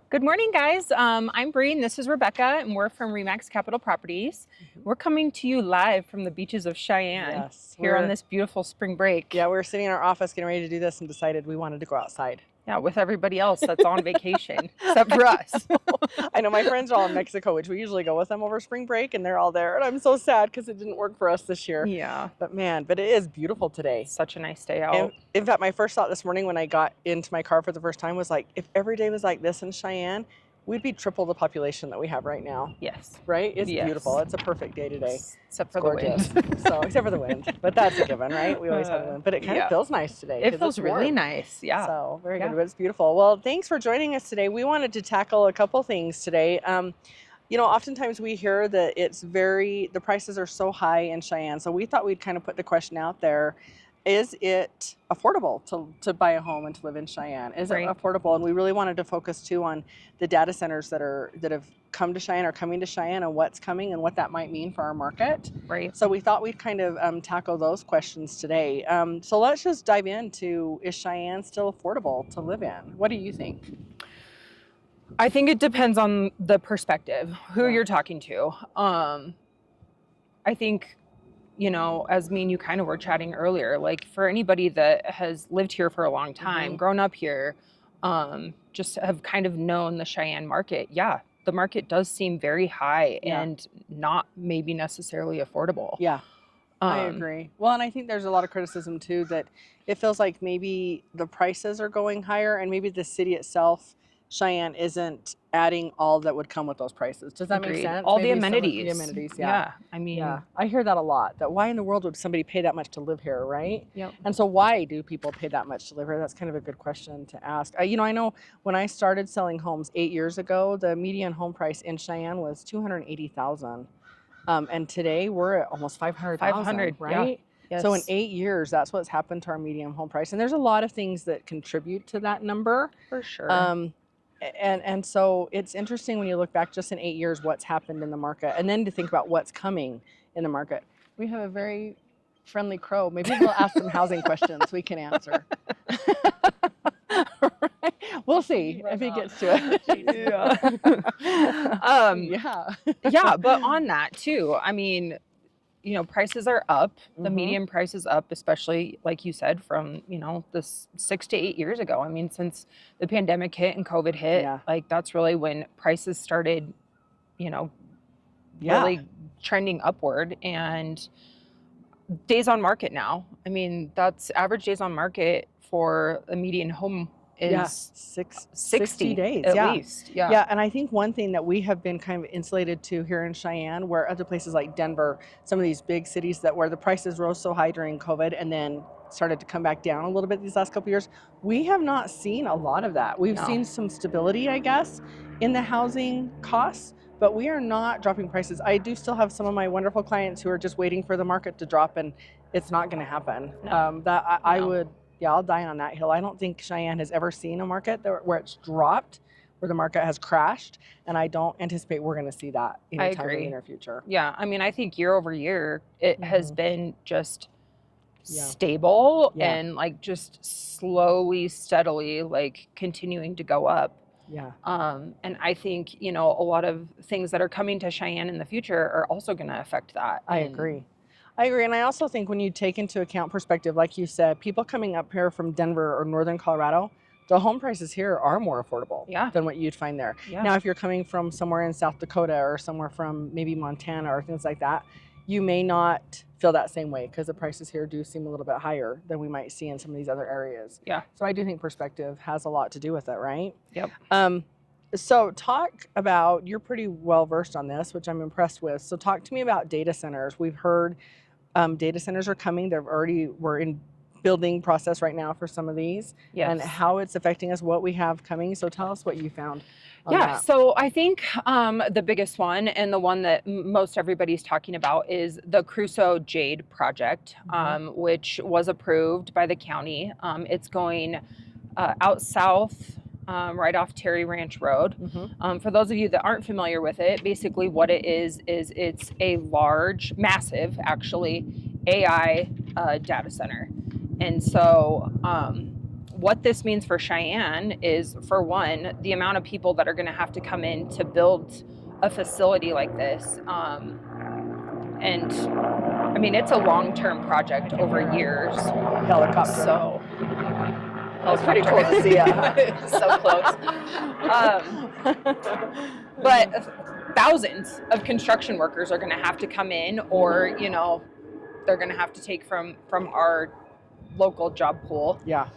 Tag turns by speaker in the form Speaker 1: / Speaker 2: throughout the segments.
Speaker 1: Good morning, guys. I'm Bri and this is Rebecca, and we're from REMAX Capital Properties. We're coming to you live from the beaches of Cheyenne here on this beautiful spring break.
Speaker 2: Yeah, we were sitting in our office getting ready to do this and decided we wanted to go outside.
Speaker 1: Yeah, with everybody else that's on vacation, except for us.
Speaker 2: I know my friends are all in Mexico, which we usually go with them over spring break, and they're all there. And I'm so sad because it didn't work for us this year.
Speaker 1: Yeah.
Speaker 2: But man, it is beautiful today.
Speaker 1: Such a nice day out.
Speaker 2: And in fact, my first thought this morning when I got into my car for the first time was like, if every day was like this in Cheyenne, we'd be triple the population that we have right now.
Speaker 1: Yes.
Speaker 2: Right? It's beautiful. It's a perfect day today.
Speaker 1: Except for the wind.
Speaker 2: So, except for the wind. But that's a given, right? We always have the wind. But it kind of feels nice today.
Speaker 1: It feels really nice. Yeah.
Speaker 2: So, very good. But it's beautiful. Well, thanks for joining us today. We wanted to tackle a couple things today. You know, oftentimes we hear that the prices are so high in Cheyenne. So we thought we'd kind of put the question out there. Is it affordable to buy a home and to live in Cheyenne? Is it affordable? And we really wanted to focus too on the data centers that have come to Cheyenne or coming to Cheyenne and what's coming and what that might mean for our market.
Speaker 1: Right.
Speaker 2: So we thought we'd kind of tackle those questions today. So let's just dive into, is Cheyenne still affordable to live in? What do you think?
Speaker 1: I think it depends on the perspective, who you're talking to. I think, you know, as me and you kind of were chatting earlier, like for anybody that has lived here for a long time, grown up here, just have kind of known the Cheyenne market. Yeah, the market does seem very high and not maybe necessarily affordable.
Speaker 2: Yeah, I agree. Well, and I think there's a lot of criticism too that it feels like maybe the prices are going higher and maybe the city itself, Cheyenne, isn't adding all that would come with those prices. Does that make sense?
Speaker 1: All
Speaker 2: maybe
Speaker 1: the amenities.
Speaker 2: The amenities,
Speaker 1: I mean,
Speaker 2: I hear that a lot. That why in the world would somebody pay that much to live here, right?
Speaker 1: Yep.
Speaker 2: And so why do people pay that much to live here? That's kind of a good question to ask. I know when I started selling homes 8 years ago, the median home price in Cheyenne was $280,000, and today we're at almost $500,000, right?
Speaker 1: Yes.
Speaker 2: So in 8 years, that's what's happened to our median home price. And there's a lot of things that contribute to that number.
Speaker 1: For sure.
Speaker 2: And so it's interesting when you look back just in 8 years, what's happened in the market, and then to think about what's coming in the market. We have a very friendly crow. Maybe we'll ask some housing questions we can answer. We'll see if he gets to it.
Speaker 1: But on that too, I mean, you know, prices are up. The median price is up, especially like you said, from, you know, this 6 to 8 years ago. I mean, since the pandemic hit and COVID hit, like that's really when prices started, you know, really trending upward. And days on market now, I mean, that's average days on market for a median home is 60
Speaker 2: days
Speaker 1: at least.
Speaker 2: Yeah, and I think one thing that we have been kind of insulated to here in Cheyenne, where other places like Denver, some of these big cities where the prices rose so high during COVID and then started to come back down a little bit these last couple of years, we have not seen a lot of that. We've seen some stability, I guess, in the housing costs, but we are not dropping prices. I do still have some of my wonderful clients who are just waiting for the market to drop, and it's not going to happen. I would. Yeah, I'll die on that hill. I don't think Cheyenne has ever seen a market where it's dropped, where the market has crashed, and I don't anticipate we're going to see that anytime in the near future.
Speaker 1: Yeah, I mean, I think year over year, it has been just stable and like just slowly, steadily, like continuing to go up.
Speaker 2: Yeah.
Speaker 1: And I think, you know, a lot of things that are coming to Cheyenne in the future are also going to affect that.
Speaker 2: I agree. And I also think when you take into account perspective, like you said, people coming up here from Denver or northern Colorado, the home prices here are more affordable than what you'd find there. Yeah. Now, if you're coming from somewhere in South Dakota or somewhere from maybe Montana or things like that, you may not feel that same way because the prices here do seem a little bit higher than we might see in some of these other areas.
Speaker 1: Yeah.
Speaker 2: So I do think perspective has a lot to do with it, right?
Speaker 1: Yep.
Speaker 2: So talk about, you're pretty well versed on this, which I'm impressed with. So talk to me about data centers. We've heard data centers are coming. We're in building process right now for some of these, and how it's affecting us, what we have coming. So tell us what you found.
Speaker 1: So I think the biggest one, and the one that most everybody's talking about, is the Crusoe Jade project, which was approved by the county. It's going out south, right off Terry Ranch Road. For those of you that aren't familiar with it, basically what it is it's a large, massive, actually, AI data center. And so what this means for Cheyenne is, for one, the amount of people that are going to have to come in to build a facility like this. And I mean, it's a long-term project over years.
Speaker 2: Helicopter.
Speaker 1: So
Speaker 2: That's pretty cool to see.
Speaker 1: So close. But thousands of construction workers are going to have to come in, or, you know, they're going to have to take from our local job pool.
Speaker 2: Yeah.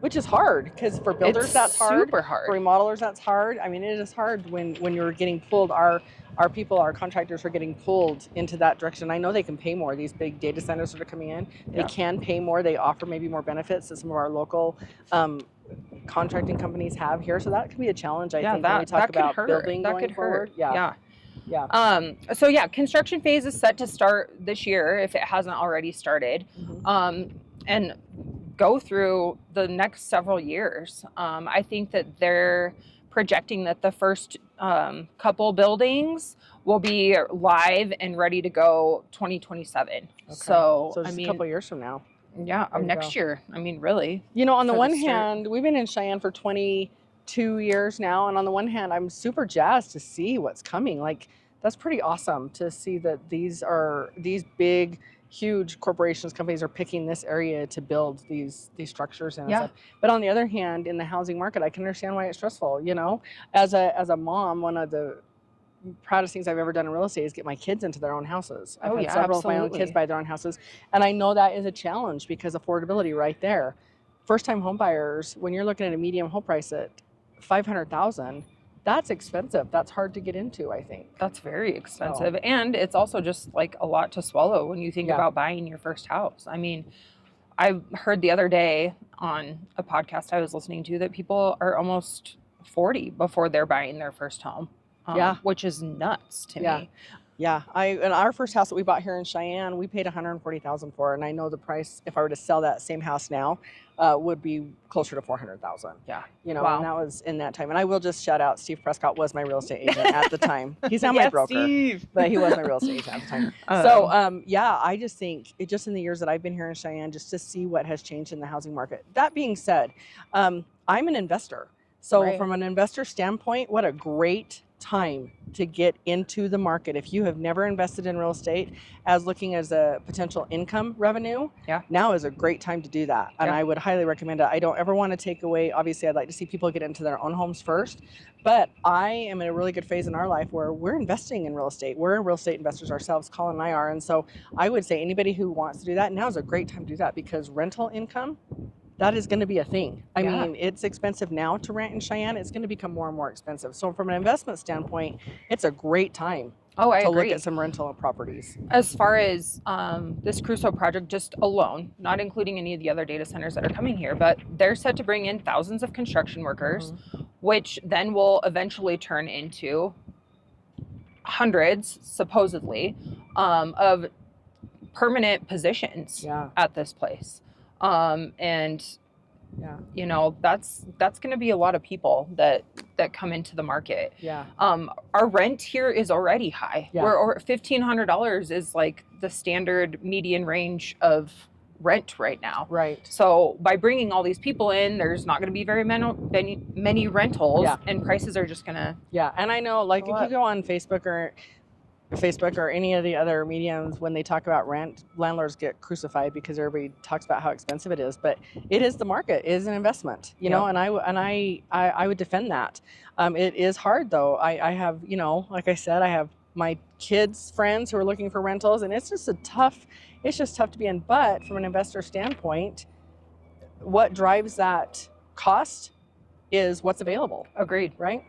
Speaker 2: Which is hard, because for builders that's hard.
Speaker 1: Super hard.
Speaker 2: For remodelers that's hard. I mean, it is hard when you're getting pulled. Our people, our contractors are getting pulled into that direction. I know they can pay more. These big data centers that are coming in, they can pay more. They offer maybe more benefits that some of our local contracting companies have here. So that could be a challenge, I think, when we talk about building going forward. Yeah.
Speaker 1: So yeah, construction phase is set to start this year if it hasn't already started, and go through the next several years. I think that they're projecting that the first couple buildings will be live and ready to go 2027. Okay. So
Speaker 2: just a couple years from now.
Speaker 1: Yeah, next year. I mean, really.
Speaker 2: You know, on the one hand, we've been in Cheyenne for 22 years now, and on the one hand, I'm super jazzed to see what's coming. Like, that's pretty awesome to see that these big, huge corporations, companies are picking this area to build these structures and stuff. But on the other hand, in the housing market, I can understand why it's stressful. You know, as a mom, one of the proudest things I've ever done in real estate is get my kids into their own houses. I've had several of my own kids buy their own houses, and I know that is a challenge because affordability right there. First-time home buyers, when you're looking at a medium home price at $500,000, that's expensive. That's hard to get into, I think.
Speaker 1: That's very expensive. And it's also just like a lot to swallow when you think about buying your first house. I mean, I heard the other day on a podcast I was listening to that people are almost 40 before they're buying their first home. Which is nuts to me.
Speaker 2: Yeah, and our first house that we bought here in Cheyenne, we paid $140,000 for, and I know the price, if I were to sell that same house now, would be closer to $400,000.
Speaker 1: Yeah,
Speaker 2: you know, and that was in that time. And I will just shout out, Steve Prescott was my real estate agent at the time. He's not my broker, Steve. But he was my real estate agent at the time. I just think just in the years that I've been here in Cheyenne, just to see what has changed in the housing market. That being said, I'm an investor, so from an investor standpoint, what a great time to get into the market. If you have never invested in real estate as looking as a potential income revenue, now is a great time to do that. And I would highly recommend it. I don't ever want to take away, obviously I'd like to see people get into their own homes first, but I am in a really good phase in our life where we're investing in real estate. We're real estate investors ourselves, Colin and I are. And so I would say anybody who wants to do that, now is a great time to do that, because rental income, that is going to be a thing. I mean, it's expensive now to rent in Cheyenne. It's going to become more and more expensive. So from an investment standpoint, it's a great time to look at some rental properties.
Speaker 1: As far as this Crusoe project just alone, not including any of the other data centers that are coming here, but they're set to bring in thousands of construction workers, which then will eventually turn into hundreds, supposedly, of permanent positions at this place. You know, that's going to be a lot of people that come into the market. Our rent here is already high. We're $1,500 is like the standard median range of rent right now. So by bringing all these people in, there's not going to be very many rentals, and prices are just going to
Speaker 2: and I know, like, if you go on Facebook or any of the other mediums, when they talk about rent, landlords get crucified because everybody talks about how expensive it is. But it is the market, it is an investment, you know, and I would defend that. It is hard though. I have, you know, like I said, I have my kids' friends who are looking for rentals, and it's just tough to be in. But from an investor standpoint, what drives that cost is what's available.
Speaker 1: Agreed.
Speaker 2: Right?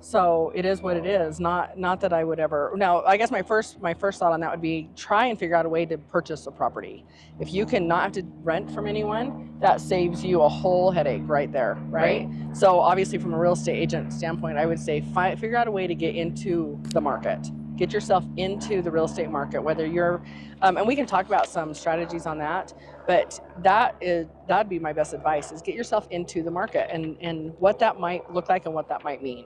Speaker 2: So it is what it is. Not that I would ever. Now, I guess my first thought on that would be try and figure out a way to purchase a property. If you can not have to rent from anyone, that saves you a whole headache right there, right? So obviously, from a real estate agent standpoint, I would say figure out a way to get into the market. Get yourself into the real estate market, whether you're, and we can talk about some strategies on that. But that'd be my best advice: is get yourself into the market and what that might look like and what that might mean.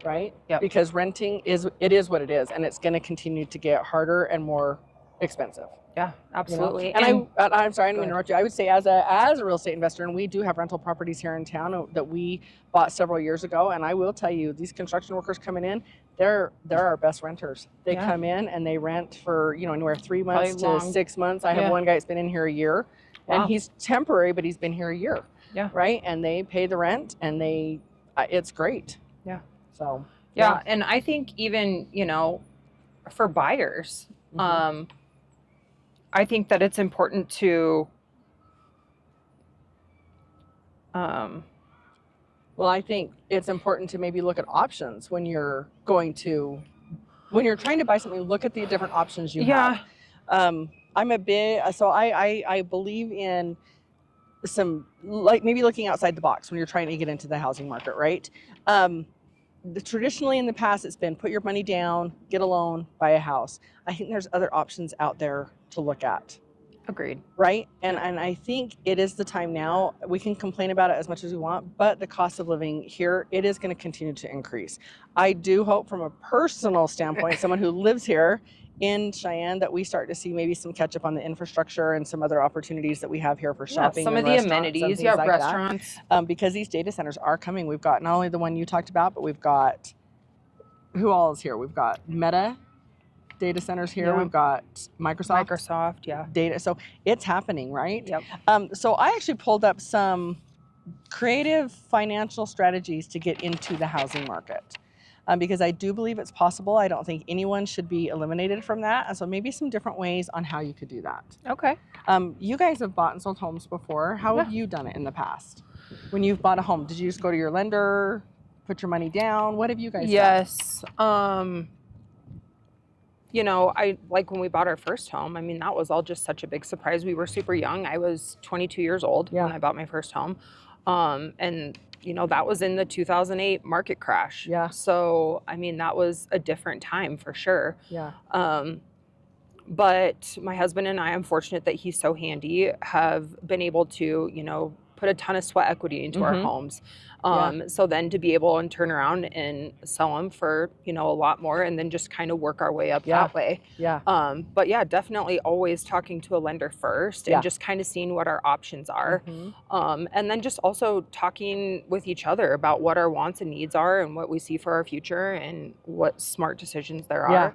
Speaker 1: Right.
Speaker 2: Because renting is what it is, and it's going to continue to get harder and more expensive.
Speaker 1: Yeah, absolutely.
Speaker 2: And I'm sorry, I didn't
Speaker 1: Go ahead.
Speaker 2: interrupt you. I would say as a real estate investor, and we do have rental properties here in town that we bought several years ago. And I will tell you, these construction workers coming in, they're our best renters. They
Speaker 1: Yeah.
Speaker 2: come in and they rent for, anywhere 3 months
Speaker 1: Probably
Speaker 2: to
Speaker 1: long.
Speaker 2: 6 months. I have
Speaker 1: Yeah.
Speaker 2: one guy that's been in here a year, and
Speaker 1: Wow.
Speaker 2: he's temporary, but he's been here a year.
Speaker 1: Yeah.
Speaker 2: Right. And they pay the rent, and it's great.
Speaker 1: Yeah.
Speaker 2: So.
Speaker 1: Yeah. And I think even, for buyers,
Speaker 2: Mhm.
Speaker 1: I think that it's important to,
Speaker 2: Well, I think it's important to maybe look at options when you're trying to buy something. Look at the different options you have. I'm a bit, so I believe in some, like, maybe looking outside the box when you're trying to get into the housing market, right? Traditionally in the past, it's been put your money down, get a loan, buy a house. I think there's other options out there to look at.
Speaker 1: Agreed.
Speaker 2: Right. And I think it is the time now. We can complain about it as much as we want, but the cost of living here, it is going to continue to increase. I do hope, from a personal standpoint, someone who lives here in Cheyenne, that we start to see maybe some catch up on the infrastructure and some other opportunities that we have here for shopping.
Speaker 1: Some
Speaker 2: and
Speaker 1: of the
Speaker 2: restaurants and
Speaker 1: amenities,
Speaker 2: things like
Speaker 1: restaurants.
Speaker 2: that. Because these data centers are coming. We've got not only the one you talked about, but we've got, who all is here? We've got Meta data centers here.
Speaker 1: Yeah.
Speaker 2: We've got Microsoft.
Speaker 1: Yeah.
Speaker 2: Data. So it's happening, right?
Speaker 1: Yep.
Speaker 2: So I actually pulled up some creative financial strategies to get into the housing market, because I do believe it's possible. I don't think anyone should be eliminated from that. And so maybe some different ways on how you could do that.
Speaker 1: Okay.
Speaker 2: You guys have bought and sold homes before. How have you done it in the past? When you've bought a home, did you just go to your lender, put your money down? What have you guys done?
Speaker 1: Yes. I like when we bought our first home. I mean, that was all just such a big surprise. We were super young. I was 22 years old when I bought my first home. And that was in the 2008 market crash.
Speaker 2: Yeah.
Speaker 1: So, I mean, that was a different time for sure.
Speaker 2: Yeah.
Speaker 1: But my husband and I, I'm fortunate that he's so handy, have been able to, put a ton of sweat equity into our homes. So then to be able and turn around and sell them for, a lot more, and then just kind of work our way up that way.
Speaker 2: Yeah.
Speaker 1: But yeah, definitely always talking to a lender first and just kind of seeing what our options are. And then just also talking with each other about what our wants and needs are and what we see for our future and what smart decisions there are.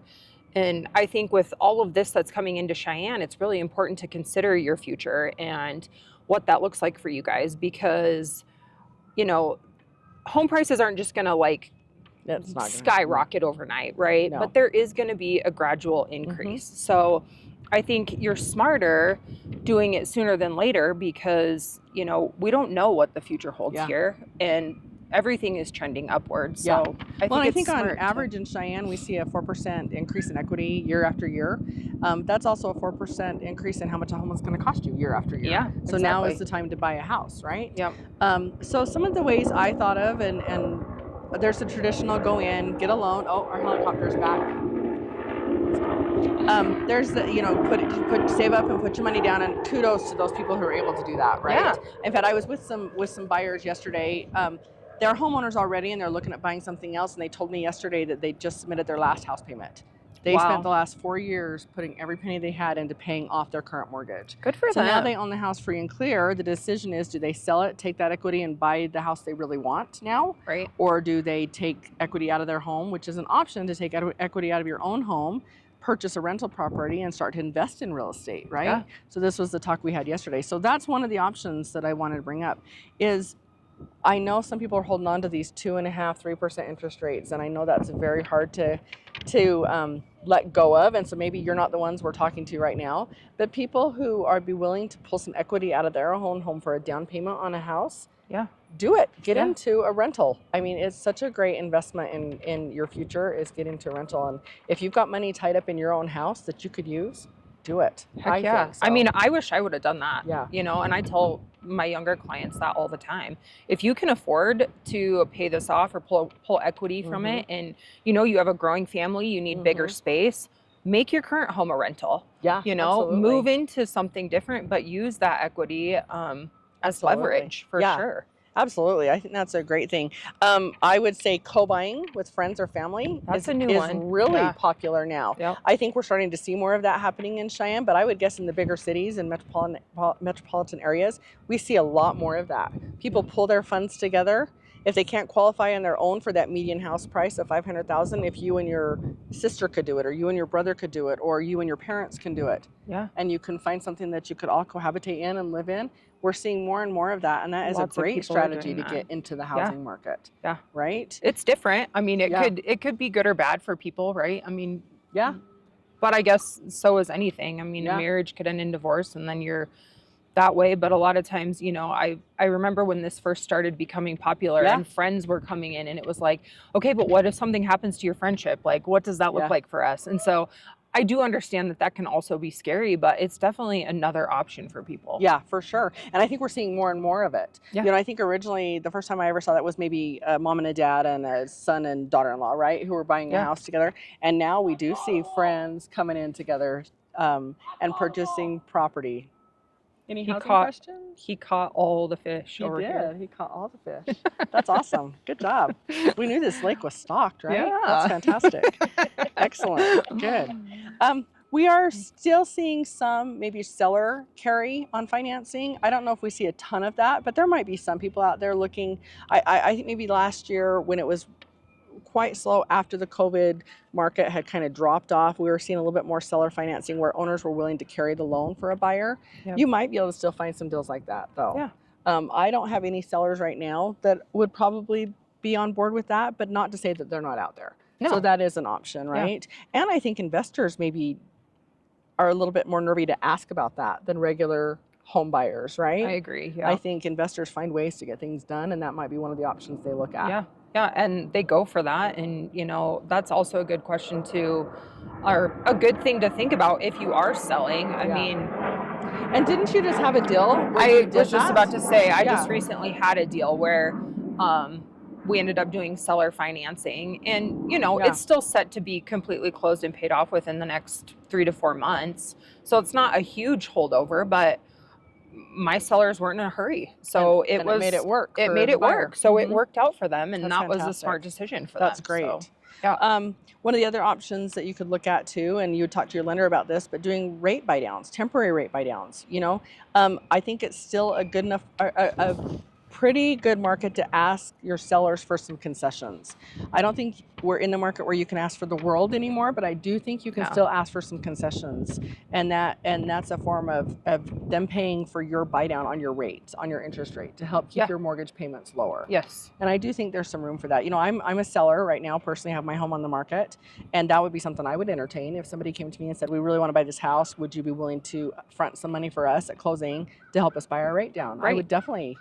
Speaker 1: And I think with all of this that's coming into Cheyenne, it's really important to consider your future and what that looks like for you guys, because, home prices aren't just going to skyrocket overnight, right?
Speaker 2: No.
Speaker 1: But there is going to be a gradual increase. So I think you're smarter doing it sooner than later, because, we don't know what the future holds here. And everything is trending upwards. So
Speaker 2: I think on average in Cheyenne, we see a 4% increase in equity year after year. That's also a 4% increase in how much a home is going to cost you year after year.
Speaker 1: Yeah.
Speaker 2: So now is the time to buy a house, right?
Speaker 1: Yep.
Speaker 2: So some of the ways I thought of, and there's the traditional go in, get a loan. Oh, our helicopter's back. There's the, save up and put your money down, and kudos to those people who are able to do that, right?
Speaker 1: Yeah.
Speaker 2: In fact, I was with some buyers yesterday. They're homeowners already, and they're looking at buying something else. And they told me yesterday that they just submitted their last house payment. They spent the last 4 years putting every penny they had into paying off their current mortgage.
Speaker 1: Good for them.
Speaker 2: So now they own the house free and clear. The decision is, do they sell it, take that equity, and buy the house they really want now?
Speaker 1: Right.
Speaker 2: Or do they take equity out of their home, which is an option to take equity out of your own home, purchase a rental property, and start to invest in real estate, right?
Speaker 1: Yeah.
Speaker 2: So this was the talk we had yesterday. So that's one of the options that I wanted to bring up is, I know some people are holding on to these 2.5%, 3% interest rates, and I know that's very hard to let go of. And so maybe you're not the ones we're talking to right now, but people who are be willing to pull some equity out of their own home for a down payment on a house, do it. Get into a rental. I mean, it's such a great investment in your future, is get into a rental. And if you've got money tied up in your own house that you could use, do it.
Speaker 1: Heck yeah. I mean, I wish I would have done that.
Speaker 2: Yeah.
Speaker 1: And I tell my younger clients that all the time. If you can afford to pay this off or pull equity from it, and you have a growing family, you need bigger space, make your current home a rental.
Speaker 2: Yeah. Absolutely.
Speaker 1: Move into something different, but use that equity as leverage for sure.
Speaker 2: Absolutely. I think that's a great thing. I would say co-buying with friends or family
Speaker 1: That's a new
Speaker 2: is
Speaker 1: one.
Speaker 2: really
Speaker 1: Yeah.
Speaker 2: popular now.
Speaker 1: Yep.
Speaker 2: I think we're starting to see more of that happening in Cheyenne, but I would guess in the bigger cities and metropolitan areas, we see a lot more of that. People pull their funds together. If they can't qualify on their own for that median house price of $500,000, if you and your sister could do it, or you and your brother could do it, or you and your parents can do it,
Speaker 1: Yeah.
Speaker 2: and you can find something that you could all cohabitate in and live in, we're seeing more and more of that, and that is
Speaker 1: Lots
Speaker 2: a
Speaker 1: of
Speaker 2: great
Speaker 1: people are
Speaker 2: strategy
Speaker 1: doing
Speaker 2: to
Speaker 1: that.
Speaker 2: get into the housing market.
Speaker 1: Yeah.
Speaker 2: Right?
Speaker 1: It's different. I mean,
Speaker 2: Yeah.
Speaker 1: it could be good or bad for people, right? I mean,
Speaker 2: Yeah.
Speaker 1: but I guess so is anything. I mean,
Speaker 2: Yeah.
Speaker 1: a marriage could end in divorce and then you're that way, but a lot of times, you know, I remember when this first started becoming popular
Speaker 2: Yeah.
Speaker 1: and friends were coming in and it was like, okay, but what if something happens to your friendship? Like, what does that look
Speaker 2: Yeah.
Speaker 1: like for us? And so I do understand that that can also be scary, but it's definitely another option for people.
Speaker 2: Yeah, for sure. And I think we're seeing more and more of it.
Speaker 1: Yeah.
Speaker 2: You know, I think originally the first time I ever saw that was maybe a mom and a dad and a son and daughter-in-law, right, who were buying a
Speaker 1: Yeah.
Speaker 2: house together. And now we do see friends coming in together and purchasing property. Any housing questions?
Speaker 1: He caught all the fish
Speaker 2: He
Speaker 1: over
Speaker 2: did.
Speaker 1: here.
Speaker 2: He caught all the fish. That's awesome. Good job. We knew this lake was stocked, right?
Speaker 1: Yeah.
Speaker 2: That's fantastic. Excellent. Good. We are still seeing some maybe seller carry on financing. I don't know if we see a ton of that, but there might be some people out there looking. I think maybe last year when it was quite slow after the COVID market had kind of dropped off, we were seeing a little bit more seller financing where owners were willing to carry the loan for a buyer.
Speaker 1: Yep.
Speaker 2: You might be able to still find some deals like that though.
Speaker 1: Yeah.
Speaker 2: I don't have any sellers right now that would probably be on board with that, but not to say that they're not out there.
Speaker 1: No.
Speaker 2: So that is an option, right? Yeah. And I think investors maybe are a little bit more nervy to ask about that than regular home buyers, right?
Speaker 1: I agree. Yeah.
Speaker 2: I think investors find ways to get things done, and that might be one of the options they look at.
Speaker 1: Yeah. Yeah, and they go for that, and you know that's also a good question too, or a good thing to think about if you are selling. I mean,
Speaker 2: and didn't you just have a deal?
Speaker 1: I was just about to say I
Speaker 2: Yeah.
Speaker 1: just recently had a deal where we ended up doing seller financing, and you know it's still set to be completely closed and paid off within the next 3 to 4 months, so it's not a huge holdover, but my sellers weren't in a hurry, so it made it work. It made it work, so it worked out for them, and that was a smart decision for them.
Speaker 2: That's great.
Speaker 1: So, yeah.
Speaker 2: One of the other options that you could look at too, and you would talk to your lender about this, but doing rate buy downs, temporary rate buy downs. You know, I think it's still a good enough, a pretty good market to ask your sellers for some concessions. I don't think we're in the market where you can ask for the world anymore, but I do think you can still ask for some concessions, and that's a form of them paying for your buy down on your rate, on your interest rate, to help keep your mortgage payments lower.
Speaker 1: Yes.
Speaker 2: And I do think there's some room for that. You know, I'm a seller right now, personally, have my home on the market, and that would be something I would entertain. If somebody came to me and said, we really want to buy this house, would you be willing to front some money for us at closing to help us buy our rate down? Right. I would definitely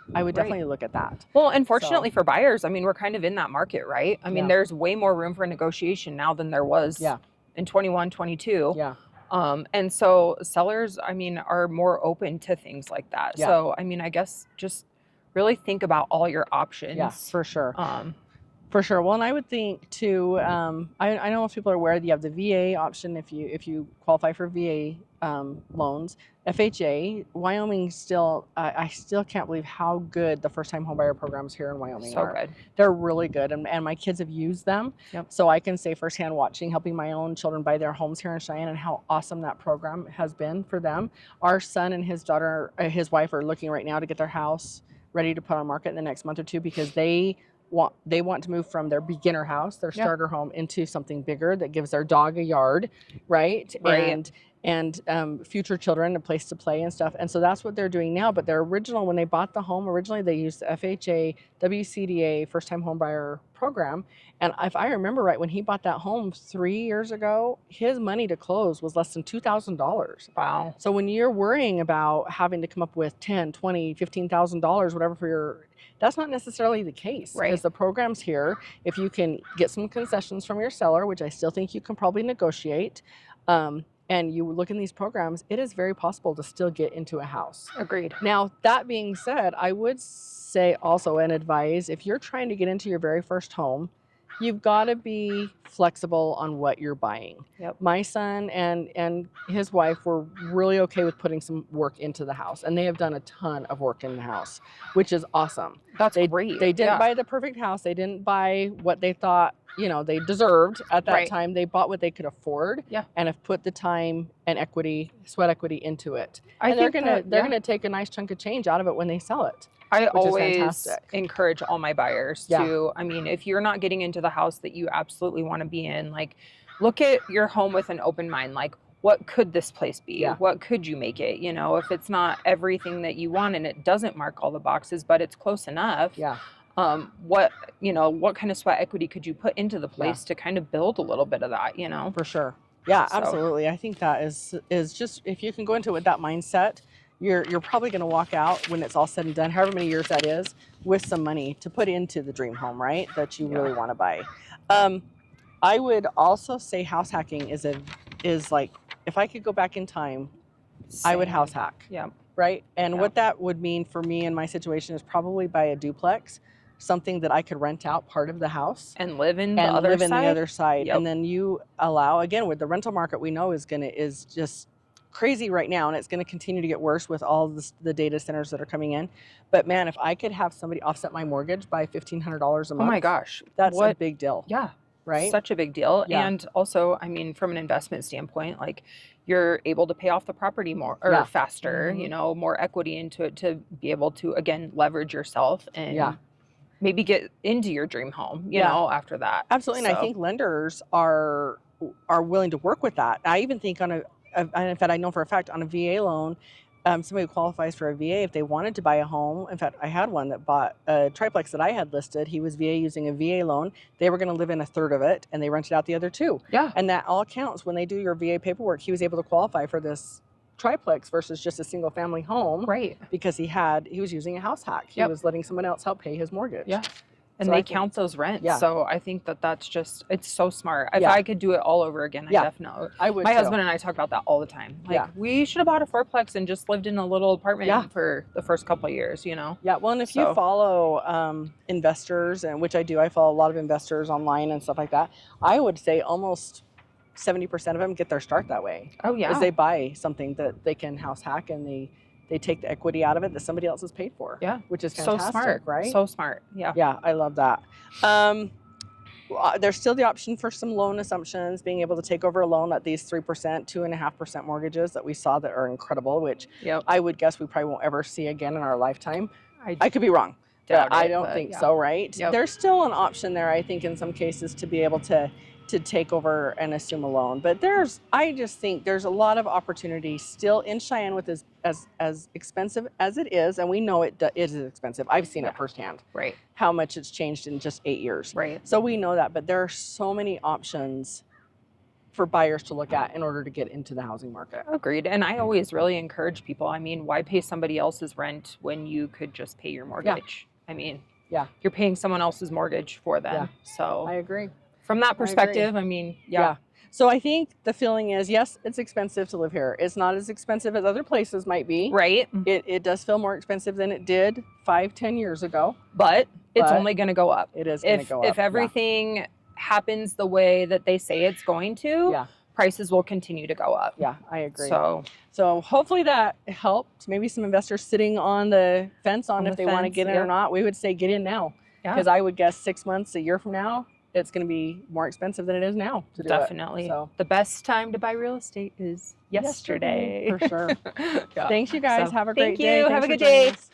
Speaker 2: look at that.
Speaker 1: Well, unfortunately for buyers, I mean, we're kind of in that market, right? I mean, there's way more room for negotiation now than there was in 21, 22.
Speaker 2: Yeah.
Speaker 1: And so sellers, I mean, are more open to things like that.
Speaker 2: Yeah.
Speaker 1: So, I mean, I guess just really think about all your options.
Speaker 2: Yeah, for sure. For sure. Well, and I would think too, I know most people are aware that you have the VA option if you qualify for VA loans. FHA, Wyoming still, I still can't believe how good the first-time homebuyer programs here in Wyoming are. So good. They're really good, and my kids have used them. Yep. So I can say firsthand, watching, helping my own children buy their homes here in Cheyenne, and how awesome that program has been for them. Our son and his daughter, his wife, are looking right now to get their house ready to put on market in the next month or two, because they want to move from their beginner house, their starter home, into something bigger that gives their dog a yard, right? And future children a place to play and stuff. And so that's what they're doing now. But their original, when they bought the home, originally they used the FHA, WCDA, first time home buyer program. And if I remember right, when he bought that home 3 years ago, his money to close was less than $2,000.
Speaker 1: Wow.
Speaker 2: So when you're worrying about having to come up with $10,000, $20,000, $15,000, whatever for your, that's not necessarily the case.
Speaker 1: Right.
Speaker 2: Because the program's here, if you can get some concessions from your seller, which I still think you can probably negotiate, and you look in these programs, it is very possible to still get into a house.
Speaker 1: Agreed.
Speaker 2: Now, that being said, I would say also and advise, if you're trying to get into your very first home, you've got to be flexible on what you're buying.
Speaker 1: Yep.
Speaker 2: My son and his wife were really okay with putting some work into the house, and they have done a ton of work in the house, which is awesome.
Speaker 1: That's great.
Speaker 2: They didn't
Speaker 1: Yeah.
Speaker 2: buy the perfect house. They didn't buy what they thought, they deserved at that
Speaker 1: Right.
Speaker 2: time. They bought what they could afford,
Speaker 1: Yeah.
Speaker 2: and have put the time and sweat equity into it.
Speaker 1: I
Speaker 2: And they're
Speaker 1: think
Speaker 2: gonna
Speaker 1: that,
Speaker 2: gonna take a nice chunk of change out of it when they sell it.
Speaker 1: I
Speaker 2: which is
Speaker 1: always
Speaker 2: fantastic.
Speaker 1: encourage all my buyers
Speaker 2: Yeah.
Speaker 1: to, I mean, if you're not getting into the house that you absolutely want to be in, like, look at your home with an open mind. Like, what could this place be?
Speaker 2: Yeah.
Speaker 1: What could you make it? If it's not everything that you want and it doesn't mark all the boxes, but it's close enough.
Speaker 2: Yeah.
Speaker 1: What kind of sweat equity could you put into the place to kind of build a little bit of that,
Speaker 2: For sure. Yeah,
Speaker 1: So-
Speaker 2: absolutely. I think that is just, if you can go into it with that mindset, you're probably going to walk out when it's all said and done, however many years that is, with some money to put into the dream home, right? That you really want to buy. I would also say house hacking is like, if I could go back in time, I would
Speaker 1: Same.
Speaker 2: house hack.
Speaker 1: Yeah.
Speaker 2: Right? And
Speaker 1: Yeah.
Speaker 2: what that would mean for me in my situation is probably buy a duplex, something that I could rent out part of the house
Speaker 1: And live in
Speaker 2: and
Speaker 1: the other
Speaker 2: live in
Speaker 1: side.
Speaker 2: the other side.
Speaker 1: Yep.
Speaker 2: And then you allow, again, with the rental market we know is just crazy right now, and it's going to continue to get worse with all the data centers that are coming in. But man, if I could have somebody offset my mortgage by $1,500 a month,
Speaker 1: Oh my gosh.
Speaker 2: that's a big deal.
Speaker 1: Yeah.
Speaker 2: Right?
Speaker 1: Such a big deal.
Speaker 2: Yeah.
Speaker 1: And also, I mean, from an investment standpoint, like, you're able to pay off the property more or
Speaker 2: Yeah.
Speaker 1: faster,
Speaker 2: Mhm.
Speaker 1: more equity into it to be able to, again, leverage yourself and
Speaker 2: Yeah.
Speaker 1: maybe get into your dream home,
Speaker 2: Yeah.
Speaker 1: after that.
Speaker 2: Absolutely. And I
Speaker 1: So-
Speaker 2: think lenders are willing to work with that. I even think and in fact, I know for a fact on a VA loan, somebody who qualifies for a VA, if they wanted to buy a home, in fact, I had one that bought a triplex that I had listed. He was VA using a VA loan. They were going to live in a third of it, and they rented out the other two.
Speaker 1: Yeah.
Speaker 2: And that all counts when they do your VA paperwork. He was able to qualify for this triplex versus just a single family home
Speaker 1: Right.
Speaker 2: because he was using a house hack. He
Speaker 1: Yep.
Speaker 2: was letting someone else help pay his mortgage.
Speaker 1: Yeah. And
Speaker 2: So
Speaker 1: they
Speaker 2: I think-
Speaker 1: count those rents.
Speaker 2: Yeah.
Speaker 1: So I think that's just, it's so smart. If
Speaker 2: Yeah.
Speaker 1: I could do it all over again,
Speaker 2: Yeah.
Speaker 1: I definitely.
Speaker 2: I would
Speaker 1: My
Speaker 2: too.
Speaker 1: husband and I talk about that all the time. Like,
Speaker 2: Yeah.
Speaker 1: we should have bought a fourplex and just lived in a little apartment
Speaker 2: Yeah.
Speaker 1: for the first couple of years,
Speaker 2: Yeah, well, and if
Speaker 1: So-
Speaker 2: you follow investors, and which I do, I follow a lot of investors online and stuff like that. I would say almost 70% of them get their start that way.
Speaker 1: Oh, yeah.
Speaker 2: Is they buy something that they can house hack, and they take the equity out of it that somebody else has paid for.
Speaker 1: Yeah.
Speaker 2: Which is
Speaker 1: So
Speaker 2: fantastic,
Speaker 1: smart.
Speaker 2: right?
Speaker 1: So smart. Yeah.
Speaker 2: Yeah, I love that. There's still the option for some loan assumptions, being able to take over a loan at these 3%, 2.5% mortgages that we saw that are incredible, which
Speaker 1: Yep.
Speaker 2: I would guess we probably won't ever see again in our lifetime.
Speaker 1: I
Speaker 2: I could be wrong.
Speaker 1: doubt
Speaker 2: But I
Speaker 1: it,
Speaker 2: don't
Speaker 1: but
Speaker 2: think
Speaker 1: yeah.
Speaker 2: so, right?
Speaker 1: Yep.
Speaker 2: There's still an option there, I think, in some cases to be able to take over and assume a loan. But I just think there's a lot of opportunity still in Cheyenne with as expensive as it is, and we know it is expensive. I've seen
Speaker 1: Yeah.
Speaker 2: it firsthand,
Speaker 1: Right.
Speaker 2: how much it's changed in just 8 years.
Speaker 1: Right.
Speaker 2: So we know that, but there are so many options for buyers to look at in order to get into the housing market.
Speaker 1: Agreed. And I always really encourage people. I mean, why pay somebody else's rent when you could just pay your mortgage? I mean,
Speaker 2: Yeah.
Speaker 1: you're paying someone else's mortgage for them.
Speaker 2: Yeah.
Speaker 1: So
Speaker 2: I agree.
Speaker 1: from that perspective, I mean, yeah.
Speaker 2: So I think the feeling is, yes, it's expensive to live here. It's not as expensive as other places might be.
Speaker 1: Right.
Speaker 2: It does feel more expensive than it did 5-10 years ago.
Speaker 1: But it's
Speaker 2: But
Speaker 1: only going to go up.
Speaker 2: It is going to go up.
Speaker 1: If everything happens the way that they say it's going to,
Speaker 2: Yeah.
Speaker 1: prices will continue to go up.
Speaker 2: Yeah, I agree.
Speaker 1: So
Speaker 2: hopefully that helped. Maybe some investors sitting on the fence on
Speaker 1: On
Speaker 2: if
Speaker 1: the
Speaker 2: they want to
Speaker 1: fence,
Speaker 2: get in
Speaker 1: yeah.
Speaker 2: or not. We would say get in now.
Speaker 1: yeah,
Speaker 2: Because I would guess 6 months, a year from now, it's going to be more expensive than it is now to do
Speaker 1: definitely.
Speaker 2: it. So
Speaker 1: The best time to buy real estate is yesterday.
Speaker 2: for sure.
Speaker 1: Yeah.
Speaker 2: Thanks, you guys.
Speaker 1: So,
Speaker 2: Have a great
Speaker 1: thank
Speaker 2: day.
Speaker 1: you.
Speaker 2: Thanks
Speaker 1: Have a
Speaker 2: for
Speaker 1: good
Speaker 2: joining
Speaker 1: day.
Speaker 2: us.